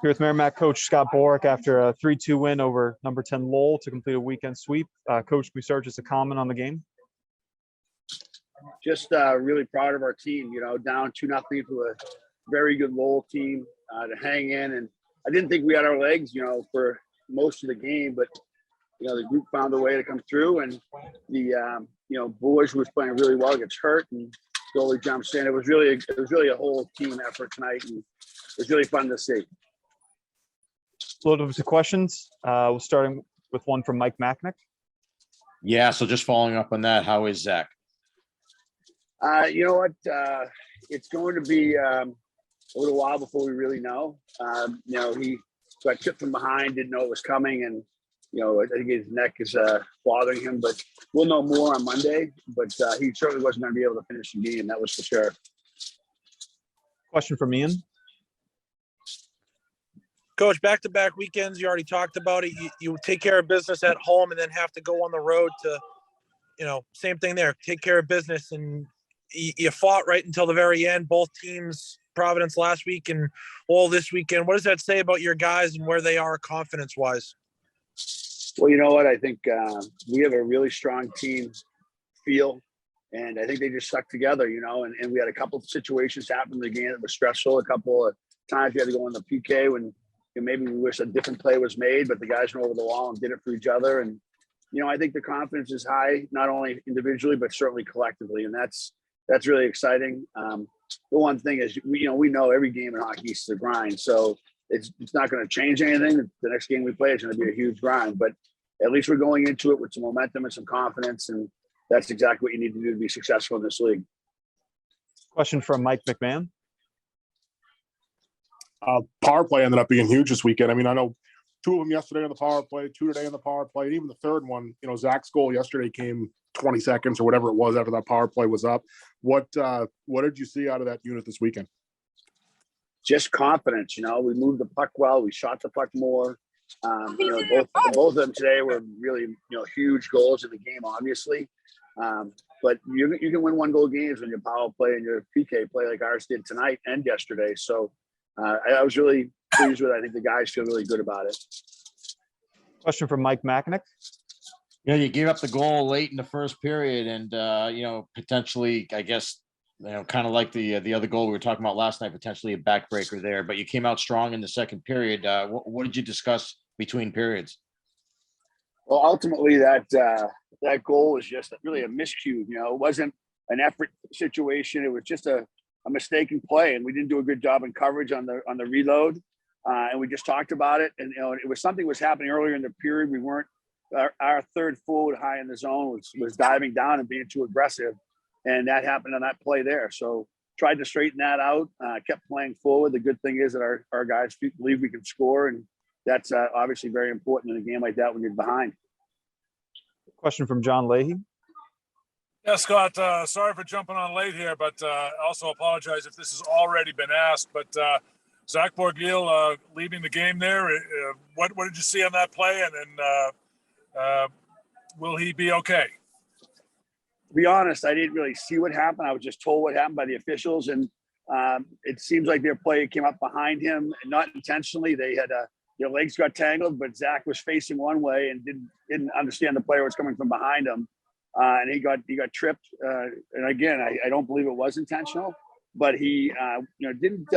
Here with Merrimack coach Scott Borek after a 3-2 win over number 10 Lowell to complete a weekend sweep. Coach, can we start just a comment on the game? Just really proud of our team, down 2-0 to a very good Lowell team to hang in. And I didn't think we had our legs, for most of the game, but, the group found a way to come through, and the, Boys was playing really well, gets hurt, and goalie jumps in. It was really a whole team effort tonight, and it was really fun to see. Load up to questions. We'll starting with one from Mike Machnik. Yeah, so just following up on that, how is Zach? You know what? It's going to be a little while before we really know. He got chipped from behind, didn't know it was coming, and I think his neck is bothering him. But we'll know more on Monday. But he certainly wasn't going to be able to finish the game. That was for sure. Question from Ian. Coach, back-to-back weekends, you already talked about it. You take care of business at home and then have to go on the road to, same thing there. Take care of business, and you fought right until the very end. Both teams, Providence last week and all this weekend. What does that say about your guys and where they are confidence-wise? Well, you know what? I think we have a really strong team feel, and I think they just stuck together, and we had a couple of situations happen in the game that was stressful. A couple of times we had to go on the PK when maybe we wish a different play was made, but the guys went over the wall and did it for each other. And, I think the confidence is high, not only individually, but certainly collectively. And that's really exciting. The one thing is, we know every game in hockey is a grind. So it's not going to change anything. The next game we play is going to be a huge grind, but at least we're going into it with some momentum and some confidence. And that's exactly what you need to do to be successful in this league. Question from Mike McMahon. Power play ended up being huge this weekend. I mean, I know two of them yesterday on the power play, two today on the power play, and even the third one, Zach's goal yesterday came 20 seconds or whatever it was after that power play was up. What did you see out of that unit this weekend? Just confidence. We moved the puck well. We shot the puck more. Both of them today were really, huge goals in the game, obviously. But you can win one goal games when your power play and your PK play like ours did tonight and yesterday. So I was really pleased with it. I think the guys feel really good about it. Question from Mike Machnik. Yeah, you gave up the goal late in the first period, and potentially, I guess, kind of like the other goal we were talking about last night, potentially a backbreaker there. But you came out strong in the second period. What did you discuss between periods? Well, ultimately, that goal was just really a miscue. It wasn't an effort situation. It was just a mistaken play, and we didn't do a good job in coverage on the reload. And we just talked about it, and it was something was happening earlier in the period. We weren't our third forward high in the zone was diving down and being too aggressive, and that happened on that play there. So tried to straighten that out. Kept playing forward. The good thing is that our guys believe we can score, and that's obviously very important in a game like that when you're behind. Question from John Leahy. Yeah, Scott, sorry for jumping on late here, but also apologize if this has already been asked. But Zach Borgiel leaving the game there, what did you see on that play? And then will he be okay? To be honest, I didn't really see what happened. I was just told what happened by the officials. And it seems like their play came up behind him, not intentionally. They had their legs got tangled, but Zach was facing one way and didn't understand the player was coming from behind him. And he got tripped. And again, I don't believe it was intentional, but he didn't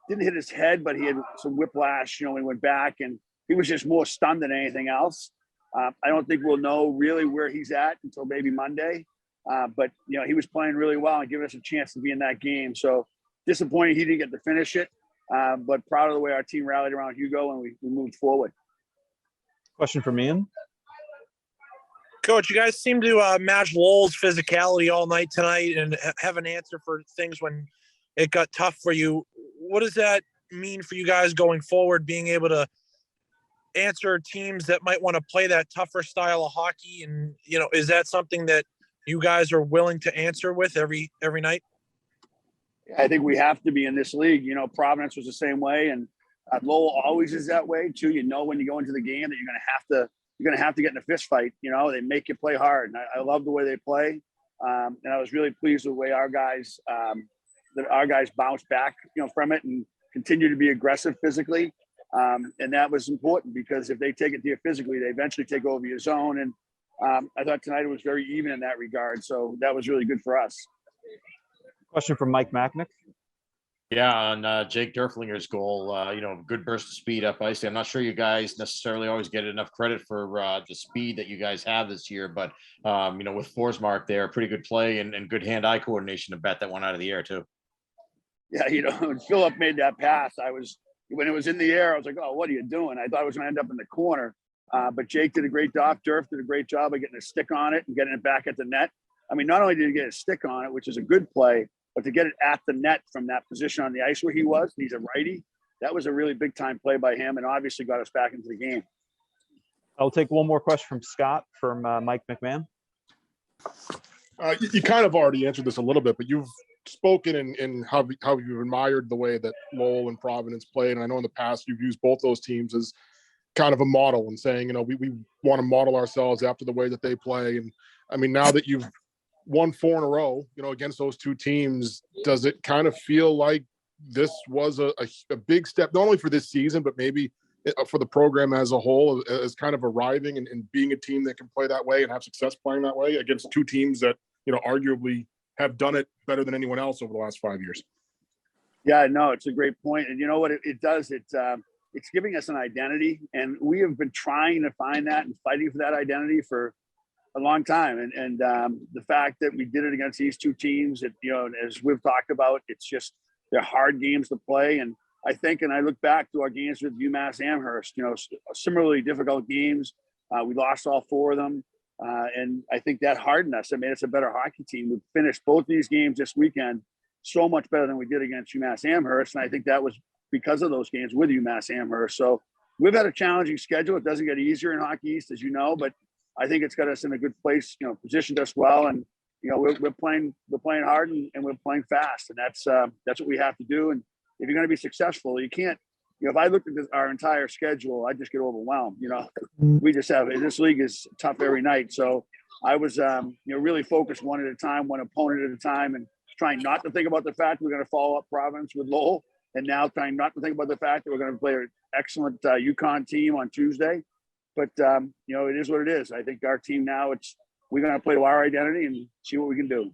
hit his head, but he had some whiplash, when he went back, and he was just more stunned than anything else. I don't think we'll know really where he's at until maybe Monday. But he was playing really well and giving us a chance to be in that game. So disappointed he didn't get to finish it, but proud of the way our team rallied around Hugo and we moved forward. Question from Ian. Coach, you guys seem to match Lowell's physicality all night tonight and have an answer for things when it got tough for you. What does that mean for you guys going forward, being able to answer teams that might want to play that tougher style of hockey? And, is that something that you guys are willing to answer with every night? I think we have to be in this league. Providence was the same way, and Lowell always is that way too. When you go into the game that you're going to have to get in a fist fight. They make you play hard. And I love the way they play. And I was really pleased with the way our guys bounced back, from it and continue to be aggressive physically. And that was important because if they take it to you physically, they eventually take over your zone. And I thought tonight it was very even in that regard. So that was really good for us. Question from Mike Machnik. Yeah, on Jake Derflinger's goal, good burst of speed up ice. I'm not sure you guys necessarily always get enough credit for the speed that you guys have this year, but with Forsmark there, pretty good play and good hand-eye coordination to bat that one out of the air too. Yeah, when Philip made that pass, when it was in the air, I was like, oh, what are you doing? I thought I was going to end up in the corner, but Jake did a great job. Durf did a great job of getting a stick on it and getting it back at the net. I mean, not only did he get a stick on it, which is a good play, but to get it at the net from that position on the ice where he was, he's a righty. That was a really big time play by him and obviously got us back into the game. I'll take one more question from Scott from Mike McMahon. You kind of already answered this a little bit, but you've spoken in how you've admired the way that Lowell and Providence played. And I know in the past you've used both those teams as kind of a model and saying, we want to model ourselves after the way that they play. And I mean, now that you've won 4 in a row, against those two teams, does it kind of feel like this was a big step, not only for this season, but maybe for the program as a whole, as kind of arriving and being a team that can play that way and have success playing that way against two teams that, arguably have done it better than anyone else over the last 5 years? Yeah, no, it's a great point. And you know what it does? It's giving us an identity, and we have been trying to find that and fighting for that identity for a long time. And the fact that we did it against these two teams, as we've talked about, it's just, they're hard games to play. And I think, and I look back to our games with UMass Amherst, similarly difficult games. We lost all 4 of them. And I think that hardened us. It made us a better hockey team. We finished both these games this weekend so much better than we did against UMass Amherst. And I think that was because of those games with UMass Amherst. So we've had a challenging schedule. It doesn't get easier in Hockey East, as you know, but I think it's got us in a good place, positioned us well. And, we're playing hard and we're playing fast. And that's what we have to do. And if you're going to be successful, you can't, if I looked at our entire schedule, I just get overwhelmed. We just have, this league is tough every night. So I was, really focused one at a time, one opponent at a time, and trying not to think about the fact we're going to follow up Providence with Lowell. And now trying not to think about the fact that we're going to play an excellent UConn team on Tuesday. But, it is what it is. I think our team now, we're going to play to our identity and see what we can do.